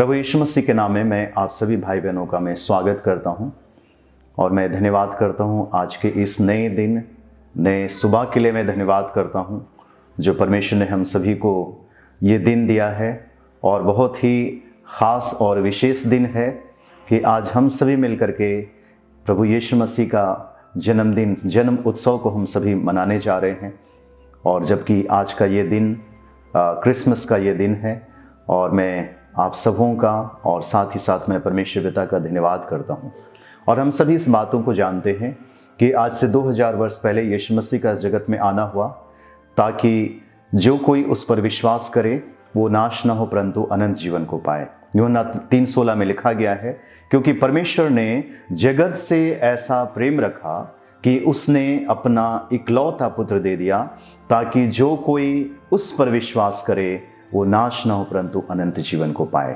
प्रभु यीशु मसीह के नाम में मैं आप सभी भाई बहनों का मैं स्वागत करता हूं और मैं धन्यवाद करता हूं आज के इस नए दिन, नए सुबह के लिए मैं धन्यवाद करता हूं जो परमेश्वर ने हम सभी को ये दिन दिया है। और बहुत ही ख़ास और विशेष दिन है कि आज हम सभी मिलकर के प्रभु यीशु मसीह का जन्मदिन, जन्म उत्सव को हम सभी मनाने जा रहे हैं। और जबकि आज का ये दिन क्रिसमस का ये दिन है और मैं आप सबों का और साथ ही साथ मैं परमेश्वर पिता का धन्यवाद करता हूँ। और हम सभी इस बातों को जानते हैं कि आज से 2000 वर्ष पहले यीशु मसीह का इस जगत में आना हुआ ताकि जो कोई उस पर विश्वास करे वो नाश न हो परंतु अनंत जीवन को पाए। यूहन्ना 3:16 में लिखा गया है, क्योंकि परमेश्वर ने जगत से ऐसा प्रेम रखा कि उसने अपना इकलौता पुत्र दे दिया ताकि जो कोई उस पर विश्वास करे वो नाश न हो परंतु अनंत जीवन को पाए।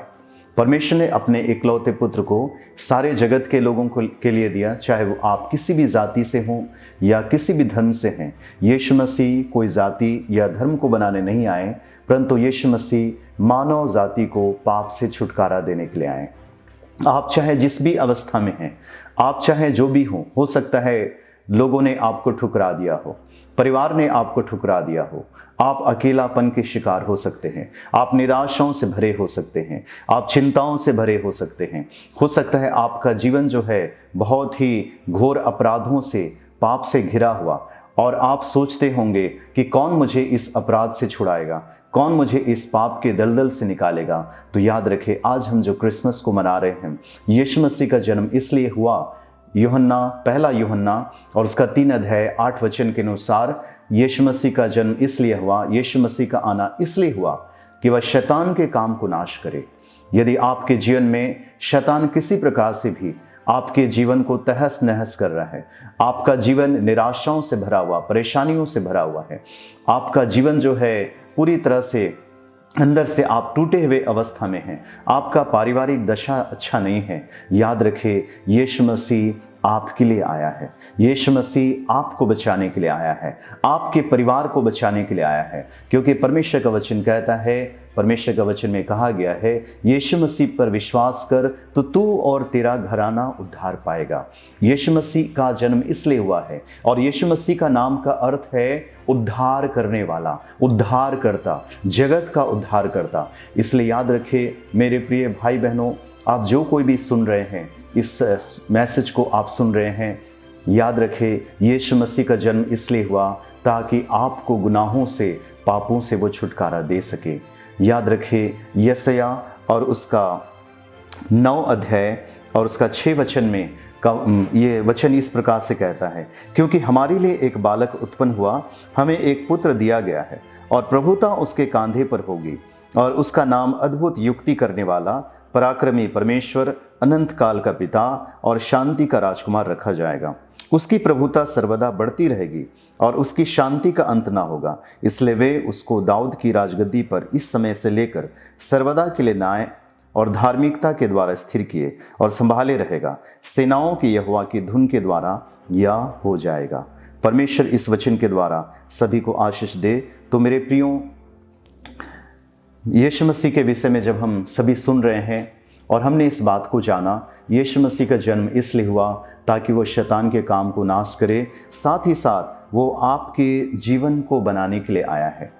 परमेश्वर ने अपने इकलौते पुत्र को सारे जगत के लोगों के लिए दिया, चाहे वो आप किसी भी जाति से हों या किसी भी धर्म से हैं। यीशु मसीह कोई जाति या धर्म को बनाने नहीं आए, परंतु यीशु मसीह मानव जाति को पाप से छुटकारा देने के लिए आए। आप चाहे जिस भी अवस्था में हैं, आप चाहे जो भी हो सकता है लोगों ने आपको ठुकरा दिया हो, परिवार ने आपको ठुकरा दिया हो, आप अकेलापन के शिकार हो सकते हैं, आप निराशाओं से भरे हो सकते हैं, आप चिंताओं से भरे हो सकते हैं। हो सकता है आपका जीवन जो है बहुत ही घोर अपराधों से, पाप से घिरा हुआ, और आप सोचते होंगे कि कौन मुझे इस अपराध से छुड़ाएगा, कौन मुझे इस पाप के दलदल से निकालेगा। तो याद रखें, आज हम जो क्रिसमस को मना रहे हैं, यीशु मसीह का जन्म इसलिए हुआ। पहला यूहन्ना और उसका 3 अध्याय 8 वचन के अनुसार यीशु मसीह का जन्म इसलिए हुआ, यीशु मसीह का आना इसलिए हुआ कि वह शैतान के काम को नाश करे। यदि आपके जीवन में शैतान किसी प्रकार से भी आपके जीवन को तहस नहस कर रहा है, आपका जीवन निराशाओं से भरा हुआ, परेशानियों से भरा हुआ है, आपका जीवन जो है पूरी तरह से अंदर से आप टूटे हुए अवस्था में हैं, आपका पारिवारिक दशा अच्छा नहीं है, याद रखें यीशु मसीह आपके लिए आया है। यीशु मसीह आपको बचाने के लिए आया है, आपके परिवार को बचाने के लिए आया है। क्योंकि परमेश्वर का वचन कहता है, परमेश्वर का वचन में कहा गया है, यीशु मसीह पर विश्वास कर तो तू और तेरा घराना उद्धार पाएगा। यीशु मसीह का जन्म इसलिए हुआ है और यीशु मसीह का नाम का अर्थ है उद्धार करने वाला, उद्धार करता, जगत का उद्धार करता। इसलिए याद रखें मेरे प्रिय भाई बहनों, आप जो कोई भी सुन रहे हैं, इस मैसेज को आप सुन रहे हैं, याद रखें यीशु मसीह का जन्म इसलिए हुआ ताकि आपको गुनाहों से, पापों से वो छुटकारा दे सके। याद रखें यशायाह और उसका 9 अध्याय और उसका 6 वचन में ये वचन इस प्रकार से कहता है, क्योंकि हमारे लिए एक बालक उत्पन्न हुआ, हमें एक पुत्र दिया गया है और प्रभुता उसके कांधे पर होगी और उसका नाम अद्भुत युक्ति करने वाला, पराक्रमी परमेश्वर, अनंत काल का पिता और शांति का राजकुमार रखा जाएगा। उसकी प्रभुता सर्वदा बढ़ती रहेगी और उसकी शांति का अंत ना होगा। इसलिए वे उसको दाऊद की राजगद्दी पर इस समय से लेकर सर्वदा के लिए न्याय और धार्मिकता के द्वारा स्थिर किए और संभाले रहेगा। सेनाओं की यहोवा की धुन के द्वारा यह हो जाएगा। परमेश्वर इस वचन के द्वारा सभी को आशीष दे। तो मेरे प्रियो, यीशु मसीह के विषय में जब हम सभी सुन रहे हैं और हमने इस बात को जाना, यीशु मसीह का जन्म इसलिए हुआ ताकि वो शैतान के काम को नाश करे, साथ ही साथ वो आपके जीवन को बनाने के लिए आया है।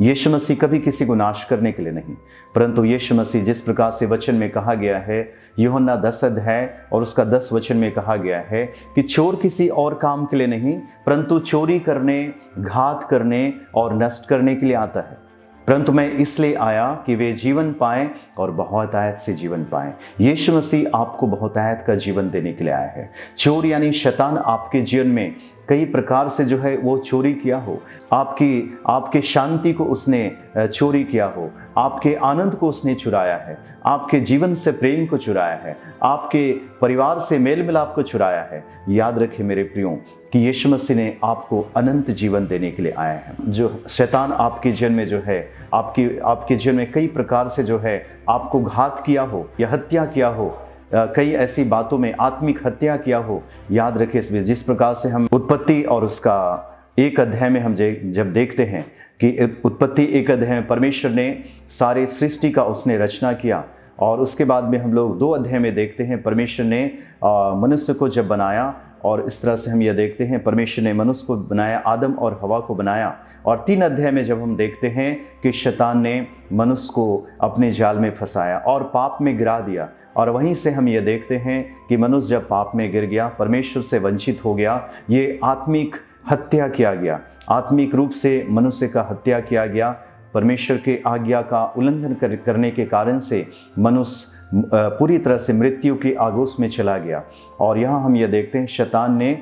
यीशु मसीह कभी किसी को नाश करने के लिए नहीं, परंतु यीशु मसीह जिस प्रकार से वचन में कहा गया है, यूहन्ना 10 अध्याय और उसका 10 वचन में कहा गया है कि चोर किसी और काम के लिए नहीं परंतु चोरी करने, घात करने और नष्ट करने के लिए आता है, परंतु मैं इसलिए आया कि वे जीवन पाएं और बहुतायत से जीवन पाएं। यीशु मसीह आपको बहुतायत का जीवन देने के लिए आया है। चोर यानी शैतान आपके जीवन में कई प्रकार से जो है वो चोरी किया हो, आपके शांति को उसने चोरी किया हो, आपके आनंद को उसने चुराया है, आपके जीवन से प्रेम को चुराया है, आपके परिवार से मेल मिलाप को चुराया है। याद रखें मेरे प्रियो कि यीशु मसीह ने आपको अनंत जीवन देने के लिए आया है। जो शैतान आपके जीवन में जो है, आपके जीवन में कई प्रकार से जो है आपको घात किया हो या हत्या किया हो, कई ऐसी बातों में आत्मिक हत्या किया हो, याद रखें इसमें जिस प्रकार से हम उत्पत्ति और उसका 1 अध्याय में हम जब देखते हैं कि उत्पत्ति 1 अध्याय में परमेश्वर ने सारे सृष्टि का उसने रचना किया और उसके बाद में हम लोग 2 अध्याय में देखते हैं परमेश्वर ने मनुष्य को जब बनाया, और इस तरह से हम यह देखते हैं परमेश्वर ने मनुष्य को बनाया, आदम और हवा को बनाया। और 3 अध्याय में जब हम देखते हैं कि शैतान ने मनुष्य को अपने जाल में फंसाया और पाप में गिरा दिया, और वहीं से हम ये देखते हैं कि मनुष्य जब पाप में गिर गया, परमेश्वर से वंचित हो गया, ये आत्मिक हत्या किया गया, आत्मिक रूप से मनुष्य का हत्या किया गया। परमेश्वर के आज्ञा का उल्लंघन करने के कारण से मनुष्य पूरी तरह से मृत्यु के आगोश में चला गया। और यहाँ हम ये देखते हैं शैतान ने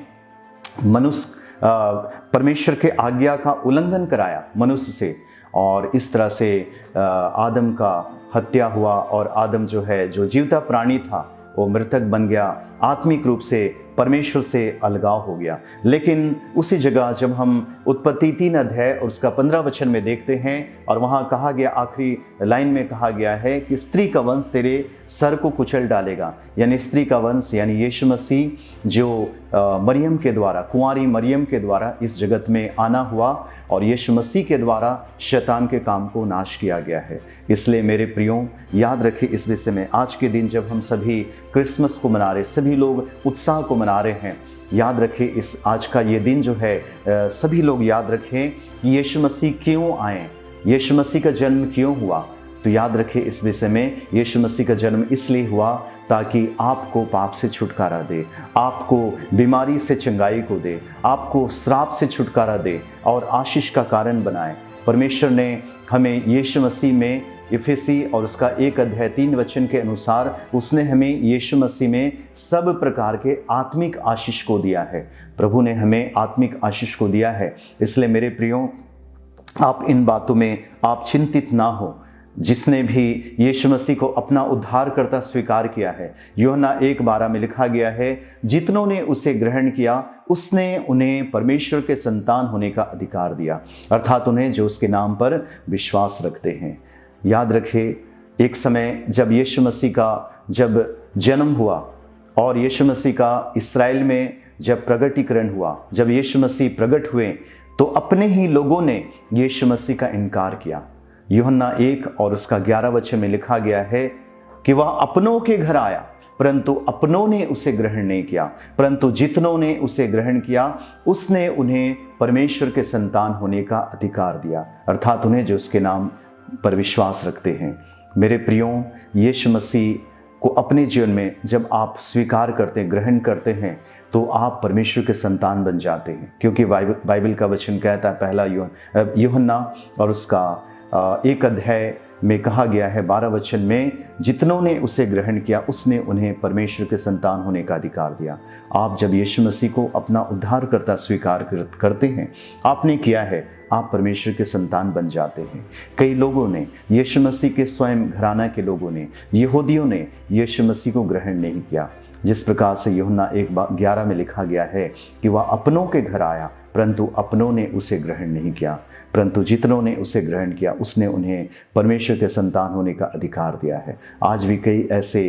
परमेश्वर के आज्ञा का उल्लंघन कराया मनुष्य से, और इस तरह से आदम का हत्या हुआ, और आदम जो जीवता प्राणी था वो मृतक बन गया, आत्मिक रूप से परमेश्वर से अलगाव हो गया। लेकिन उसी जगह जब हम उत्पत्ति 3 अध्याय और उसका 15 वचन में देखते हैं, और वहाँ कहा गया, आखिरी लाइन में कहा गया है कि स्त्री का वंश तेरे सर को कुचल डालेगा। यानी स्त्री का वंश यानी यीशु मसीह जो मरियम के द्वारा, कुंवारी मरियम के द्वारा इस जगत में आना हुआ, और यीशु मसीह के द्वारा शैतान के काम को नाश किया गया है। इसलिए मेरे प्रियो, याद रखिए इस विषय में, आज के दिन जब हम सभी क्रिसमस को मना रहे, सभी लोग उत्साह को मना रहे हैं, याद रखें इस आज का ये दिन जो है, सभी लोग याद रखें कि यीशु मसीह क्यों आए, यीशु मसीह का जन्म क्यों हुआ। तो याद रखें इस विषय में, यीशु मसीह का जन्म इसलिए हुआ ताकि आपको पाप से छुटकारा दे, आपको बीमारी से चंगाई को दे, आपको श्राप से छुटकारा दे और आशीष का कारण बनाए। परमेश्वर ने हमें यीशु मसीह में, इफिसी और उसका 1 अध्याय 3 वचन के अनुसार उसने हमें यीशु मसीह में सब प्रकार के आत्मिक आशीष को दिया है। प्रभु ने हमें आत्मिक आशीष को दिया है। इसलिए मेरे प्रियो, आप इन बातों में आप चिंतित ना हो। जिसने भी यीशु मसीह को अपना उद्धारकर्ता स्वीकार किया है, यूहन्ना 1:12 में लिखा गया है, जितनों ने उसे ग्रहण किया उसने उन्हें परमेश्वर के संतान होने का अधिकार दिया, अर्थात उन्हें जो उसके नाम पर विश्वास रखते हैं। याद रखें, एक समय जब यीशु मसीह का जब जन्म हुआ और यीशु मसीह का इस्राएल में जब प्रगटीकरण हुआ, जब यीशु मसीह प्रकट हुए, तो अपने ही लोगों ने यीशु मसीह का इनकार किया। यूहन्ना 1 और उसका 11 वचन में लिखा गया है कि वह अपनों के घर आया, परंतु अपनों ने उसे ग्रहण नहीं किया, परंतु जितनों ने उसे ग्रहण किया उसने उन्हें परमेश्वर के संतान होने का अधिकार दिया, अर्थात उन्हें जो उसके नाम पर विश्वास रखते हैं। मेरे प्रियो, यीशु मसीह को अपने जीवन में जब आप स्वीकार करते हैं, ग्रहण करते हैं, तो आप परमेश्वर के संतान बन जाते हैं। क्योंकि बाइबल का वचन कहता है, पहला यूहन्ना और उसका 1 अध्याय में कहा गया है 12 वचन में, जितनों ने उसे ग्रहण किया उसने उन्हें परमेश्वर के संतान होने का अधिकार दिया। आप जब यीशु मसीह को अपना उद्धारकर्ता स्वीकार करते हैं, आपने किया है, आप परमेश्वर के संतान बन जाते हैं। कई लोगों ने, यीशु मसीह के स्वयं घराना के लोगों ने, यहूदियों ने यीशु मसीह को ग्रहण नहीं किया। जिस प्रकार से यूहन्ना 1:11 में लिखा गया है कि वह अपनों के घर आया, परंतु अपनों ने उसे ग्रहण नहीं किया, परंतु जितनों ने उसे ग्रहण किया उसने उन्हें परमेश्वर के संतान होने का अधिकार दिया है। आज भी कई ऐसे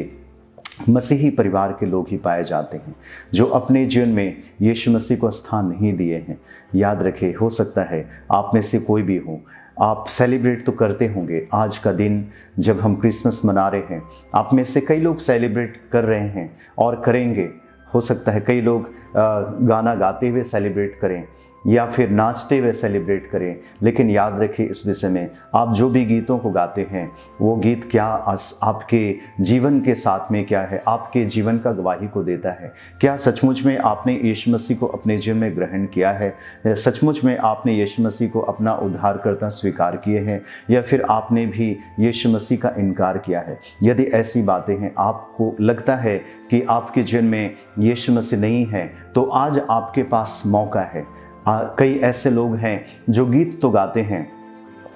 मसीही परिवार के लोग ही पाए जाते हैं जो अपने जीवन में यीशु मसीह को स्थान नहीं दिए हैं। याद रखें, हो सकता है आप में से कोई भी हो, आप सेलिब्रेट तो करते होंगे आज का दिन जब हम क्रिसमस मना रहे हैं, आप में से कई लोग सेलिब्रेट कर रहे हैं और करेंगे। हो सकता है कई लोग गाना गाते हुए सेलिब्रेट करें या फिर नाचते हुए सेलिब्रेट करें, लेकिन याद रखें इस विषय में, आप जो भी गीतों को गाते हैं वो गीत क्या आपके जीवन के साथ में क्या है, आपके जीवन का गवाही को देता है। क्या सचमुच में आपने यीशु मसीह को अपने जीवन में ग्रहण किया है? सचमुच में आपने यीशु मसीह को अपना उद्धारकर्ता स्वीकार किए हैं, या फिर आपने भी यीशु मसीह का इनकार किया है? यदि ऐसी बातें हैं, आपको लगता है कि आपके जीवन में यीशु मसीह नहीं है, तो आज आपके पास मौका है। कई ऐसे लोग हैं जो गीत तो गाते हैं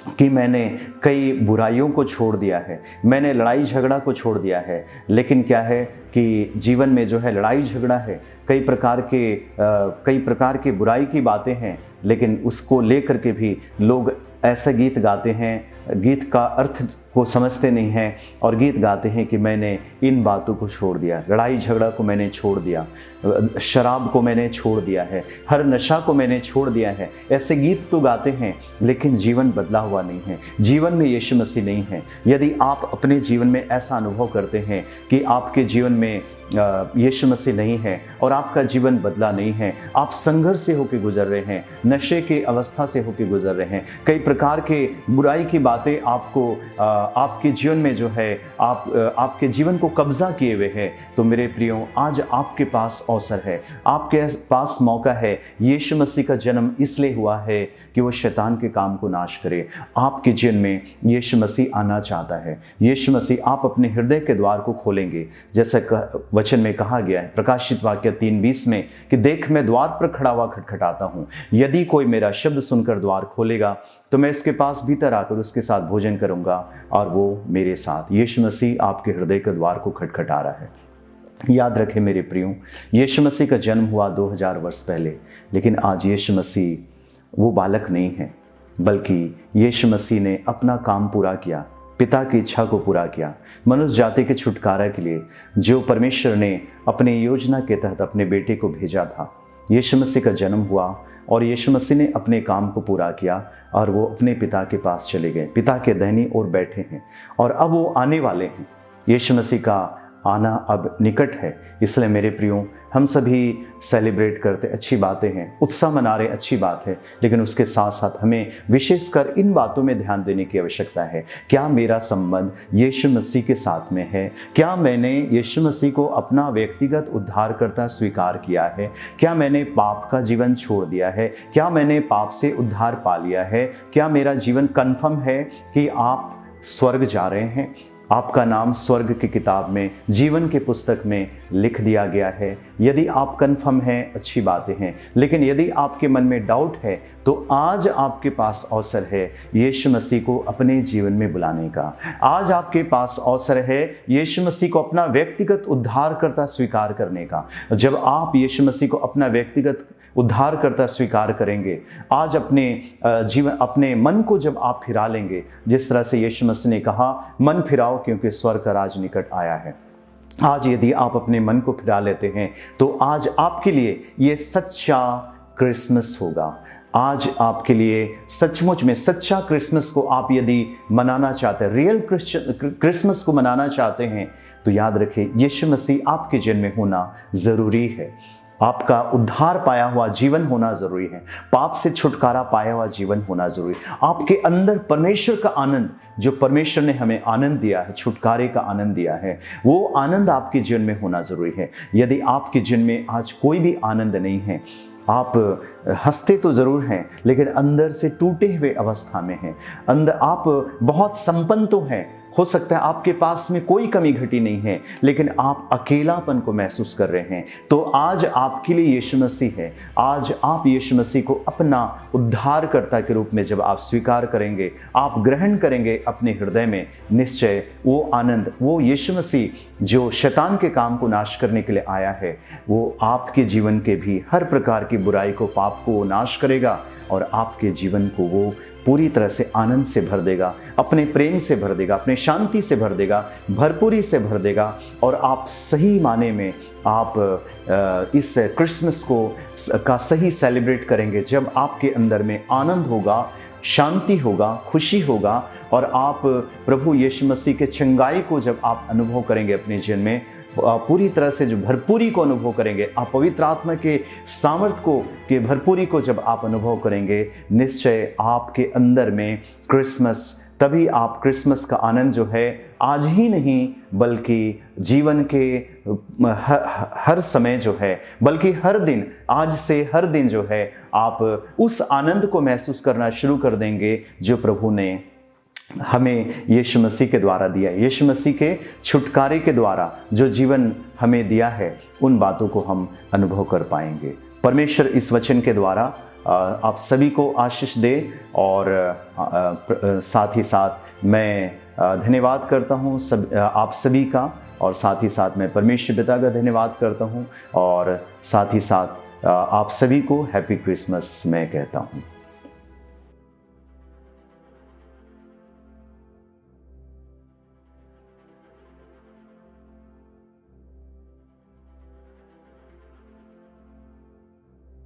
कि मैंने कई बुराइयों को छोड़ दिया है, मैंने लड़ाई झगड़ा को छोड़ दिया है, लेकिन क्या है कि जीवन में जो है लड़ाई झगड़ा है, कई प्रकार के बुराई की बातें हैं, लेकिन उसको लेकर के भी लोग ऐसा गीत गाते हैं गीत का अर्थ को समझते नहीं हैं और गीत गाते हैं कि मैंने इन बातों को छोड़ दिया, लड़ाई झगड़ा को मैंने छोड़ दिया, शराब को मैंने छोड़ दिया है, हर नशा को मैंने छोड़ दिया है। ऐसे गीत तो गाते हैं लेकिन जीवन बदला हुआ नहीं है, जीवन में यीशु मसीह नहीं है। यदि आप अपने जीवन में ऐसा अनुभव करते हैं कि आपके जीवन में यीशु मसीह नहीं है और आपका जीवन बदला नहीं है, आप संघर्ष से होकर गुजर रहे हैं, नशे की अवस्था से होकर गुजर रहे हैं, कई प्रकार के बुराई की बातें आपको आपके जीवन में जो है आपके जीवन को कब्जा किए हुए हैं, तो मेरे प्रियो आज आपके पास अवसर है, आपके पास मौका है। यीशु मसीह का जन्म इसलिए हुआ है कि वो शैतान के काम को नाश करे। आपके जीवन में यीशु मसीह आना चाहता है। यीशु मसीह आप अपने हृदय के द्वार को खोलेंगे, जैसा वचन में कहा गया है प्रकाशित वाक्य 3:20 में कि देख मैं द्वार पर खड़ा हुआ खटखटाता हूँ, यदि कोई मेरा शब्द सुनकर द्वार खोलेगा तो मैं इसके पास भीतर आकर उसके साथ भोजन करूंगा और वो मेरे साथ। यीशु मसीह आपके हृदय के द्वार को खटखटा रहा है। याद रखें मेरे प्रियो, यीशु मसीह का जन्म हुआ 2000 वर्ष पहले, लेकिन आज यीशु मसीह वो बालक नहीं है, बल्कि यीशु मसीह ने अपना काम पूरा किया, पिता की इच्छा को पूरा किया, मनुष्य जाति के छुटकारा के लिए जो परमेश्वर ने अपनी योजना के तहत अपने बेटे को भेजा था। यीशु मसीह का जन्म हुआ और यीशु मसीह ने अपने काम को पूरा किया और वो अपने पिता के पास चले गए, पिता के दाहिनी ओर बैठे हैं और अब वो आने वाले हैं। यीशु मसीह का आना अब निकट है। इसलिए मेरे प्रियो, हम सभी सेलिब्रेट करते, अच्छी बातें हैं, उत्साह मना रहे, अच्छी बात है, लेकिन उसके साथ साथ हमें विशेषकर इन बातों में ध्यान देने की आवश्यकता है। क्या मेरा संबंध यीशु मसीह के साथ में है? क्या मैंने यीशु मसीह को अपना व्यक्तिगत उद्धारकर्ता स्वीकार किया है? क्या मैंने पाप का जीवन छोड़ दिया है? क्या मैंने पाप से उद्धार पा लिया है? क्या मेरा जीवन कन्फर्म है कि आप स्वर्ग जा रहे हैं? आपका नाम स्वर्ग की किताब में, जीवन के पुस्तक में लिख दिया गया है। यदि आप कन्फर्म हैं, अच्छी बातें हैं, लेकिन यदि आपके मन में डाउट है तो आज आपके पास अवसर है यीशु मसीह को अपने जीवन में बुलाने का। आज आपके पास अवसर है यीशु मसीह को अपना व्यक्तिगत उद्धारकर्ता स्वीकार करने का। जब आप यीशु मसीह को अपना व्यक्तिगत उद्धारकर्ता स्वीकार करेंगे, आज अपने मन को जब आप फिरा लेंगे, जिस तरह से यीशु मसीह ने कहा मन फिराओ क्योंकि स्वर्ग का राज निकट आया है। आज यदि आप अपने मन को फिरा लेते हैं तो आज आपके लिए ये सच्चा क्रिसमस होगा। आज आपके लिए सचमुच में सच्चा क्रिसमस को आप यदि मनाना चाहते हैं, रियल क्रिसमस को मनाना चाहते हैं, तो याद रखें यीशु मसीह आपके जीवन में होना ज़रूरी है। आपका उद्धार पाया हुआ जीवन होना जरूरी है, पाप से छुटकारा पाया हुआ जीवन होना जरूरी है। आपके अंदर परमेश्वर का आनंद, जो परमेश्वर ने हमें आनंद दिया है, छुटकारे का आनंद दिया है, वो आनंद आपके जीवन में होना जरूरी है। यदि आपके जीवन में आज कोई भी आनंद नहीं है, आप हंसते तो ज़रूर हैं लेकिन अंदर से टूटे हुए अवस्था में हैं, अंदर आप बहुत संपन्न तो हैं, हो सकता है आपके पास में कोई कमी घटी नहीं है, लेकिन आप अकेलापन को महसूस कर रहे हैं, तो आज आपके लिए यीशु मसीह है। आज आप यीशु मसीह को अपना उद्धारकर्ता के रूप में जब आप स्वीकार करेंगे, आप ग्रहण करेंगे अपने हृदय में, निश्चय वो आनंद, वो यीशु मसीह जो शैतान के काम को नाश करने के लिए आया है, वो आपके जीवन के भी हर प्रकार की बुराई को, पाप को नाश करेगा और आपके जीवन को वो पूरी तरह से आनंद से भर देगा, अपने प्रेम से भर देगा, अपने शांति से भर देगा, भरपूरी से भर देगा। और आप सही माने में आप इस क्रिसमस का सही सेलिब्रेट करेंगे जब आपके अंदर में आनंद होगा, शांति होगा, खुशी होगा और आप प्रभु यीशु मसीह के चंगाई को जब आप अनुभव करेंगे अपने जीवन में, पूरी तरह से जो भरपूरी को अनुभव करेंगे, आप पवित्र आत्मा के सामर्थ्य को के भरपूरी को जब आप अनुभव करेंगे, निश्चय आपके अंदर में क्रिसमस, तभी आप क्रिसमस का आनंद जो है आज ही नहीं बल्कि जीवन के हर समय जो है, बल्कि हर दिन, आज से हर दिन जो है आप उस आनंद को महसूस करना शुरू कर देंगे जो प्रभु ने हमें यीशु मसीह के द्वारा दिया है। यीशु मसीह के छुटकारे के द्वारा जो जीवन हमें दिया है, उन बातों को हम अनुभव कर पाएंगे। परमेश्वर इस वचन के द्वारा आप सभी को आशीष दे और साथ ही साथ मैं धन्यवाद करता हूँ आप सभी का, और साथ ही साथ मैं परमेश्वर पिता का धन्यवाद करता हूँ और साथ ही साथ आप सभी को हैप्पी क्रिसमस मैं कहता हूँ।